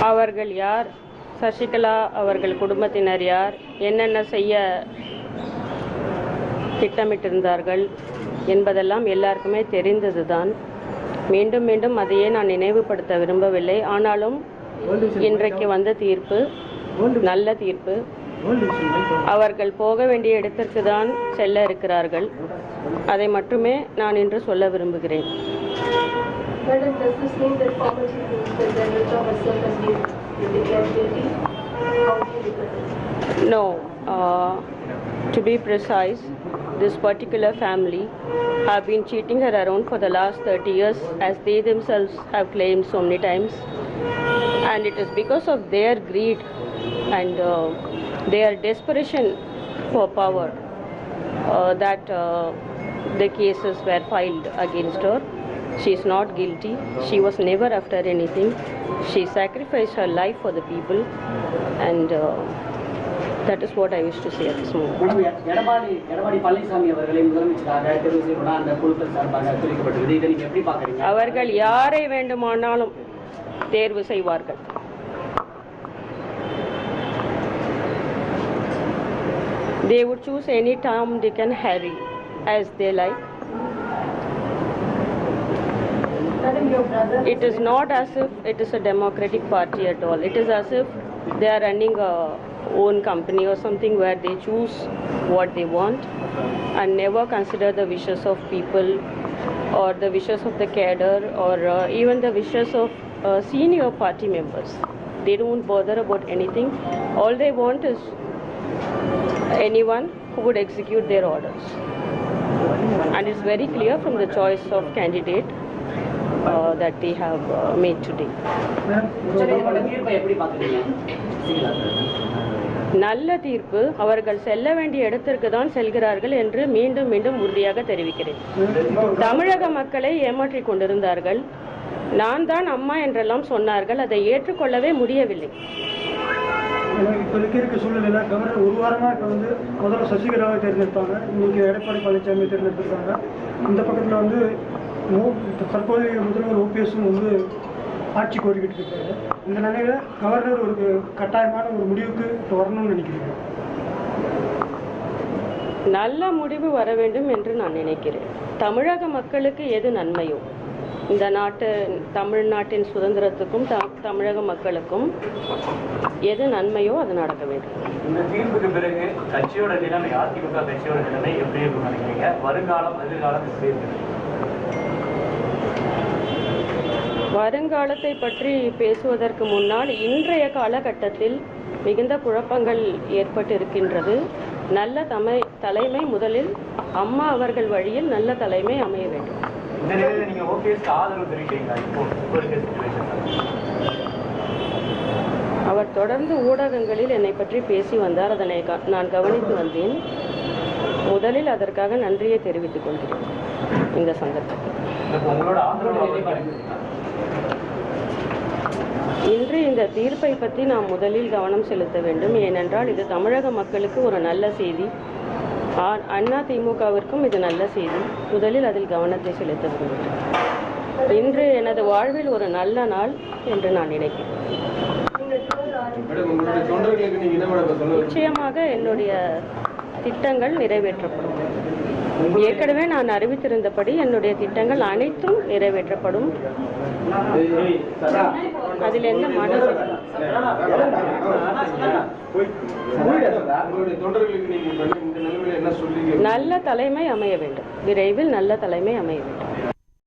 அவர்கள் யார், சசிகலா அவர்கள் குடும்பத்தினர் யார், என்னென்ன செய்ய திட்டமிட்டிருந்தார்கள் என்பதெல்லாம் எல்லாருக்குமே தெரிந்ததுதான். மீண்டும் மீண்டும் அதையே நான் நினைவுபடுத்த விரும்பவில்லை. ஆனாலும் இன்றைக்கு வந்த தீர்ப்பு நல்ல தீர்ப்பு. அவர்கள் போக வேண்டிய இடத்திற்கு தான் செல்ல இருக்கிறார்கள். அதை மட்டுமே நான் இன்று சொல்ல விரும்புகிறேன். No, to be precise, this particular family have been cheating her around for the last 30 years, as they themselves have claimed so many times, and it is because of their greed and their desperation for power that the cases were filed against her. She is not guilty. She was never after anything. She sacrificed her life for the people, and that is what I wish to say at this moment. அவர்கள் யாரை வேண்டுமானாலும் தேர்வு செய்வார்கள். They would choose any Tom, Dick and Harry as they like. It is not as if it is a democratic party at all. It is as if they are running a own company or something where they choose what they want and never consider the wishes of people or the wishes of the cadre or even the wishes of senior party members. They don't bother about anything. All they want is anyone who would execute their orders. And it's very clear from the choice of candidate that they have made today. நல்ல தீர்ப்பு. அவர்கள் செல்ல வேண்டிய இடத்திற்கு தான் செல்கிறார்கள் என்று மீண்டும் மீண்டும் உறுதியாக தெரிவிக்கிறேன். தமிழக மக்களை ஏமாற்றிக் கொண்டிருந்தார்கள். நான் தான் அம்மா என்றெல்லாம் சொன்னார்கள். அதை ஏற்றுக்கொள்ளவே முடியவில்லை. இப்போதைக்கு இருக்க சூழ்நிலையில கவர்னர் ஒரு வாரமாக இப்போ வந்து முதல்ல சசிகலாவை தேர்ந்தெடுத்தாங்க, இன்னைக்கு எடப்பாடி பழனிசாமி தேர்ந்தெடுத்திருக்காங்க. இந்த பக்கத்தில் வந்து தற்போதைய முதல்வர் ஓபிஎஸும் வந்து ஆட்சி கோரிக்கிட்டு இருக்காரு. இந்த நிலையில் கவர்னர் ஒரு கட்டாயமான ஒரு முடிவுக்கு இப்போ வரணும்னு நினைக்கிறீங்க? நல்ல முடிவு வர வேண்டும் என்று நான் நினைக்கிறேன். தமிழக மக்களுக்கு எது நன்மையோ, இந்த தமிழ்நாட்டின் சுதந்திரத்துக்கும் தமிழக மக்களுக்கும் எது நன்மையோ அது நடக்க வேண்டும். இந்த தீர்ப்புக்கு பிறகு கட்சியோட நிலைமை, அதிமுக கட்சியோட நிலைமை எப்படி இருக்குன்னு நினைக்கிறீங்க? வருங்காலம் எதிர்காலம் எப்படி இருக்கு? வருங்காலத்தை பற்றி பேசுவதற்கு முன்னால் இன்றைய காலகட்டத்தில் மிகுந்த குழப்பங்கள் ஏற்பட்டிருக்கின்றது. நல்ல தலைமை முதலில் அம்மா அவர்கள் வழியில் நல்ல தலைமை அமைய வேண்டும். அவர் தொடர்ந்து ஊடகங்களில் என்னை பற்றி பேசி வந்தார். அதனை நான் கவனித்து வந்தேன். முதலில் அதற்காக நன்றியை தெரிவித்துக் கொள்கிறேன். இந்த சந்தர்ப்பத்தில் இன்று இந்த தீர்ப்பை பற்றி நாம் முதலில் கவனம் செலுத்த வேண்டும். ஏனென்றால் இது தமிழக மக்களுக்கு ஒரு நல்ல செய்தி. அண்ணா திமுகவிற்கும் இது நல்ல செய்தி. முதலில் அதில் கவனத்தை செலுத்த விரும்புகிறேன். இன்று எனது வாழ்வில் ஒரு நல்ல நாள் என்று நான் நினைக்கிறேன். நிச்சயமாக என்னுடைய திட்டங்கள் நிறைவேற்றப்படும். ஏற்கனவே நான் அறிவித்திருந்தபடி என்னுடைய திட்டங்கள் அனைத்தும் நிறைவேற்றப்படும். அதில் எந்த மாற்றம்? நல்ல தலைமை அமைய வேண்டும். விரைவில் நல்ல தலைமை அமைய வேண்டும்.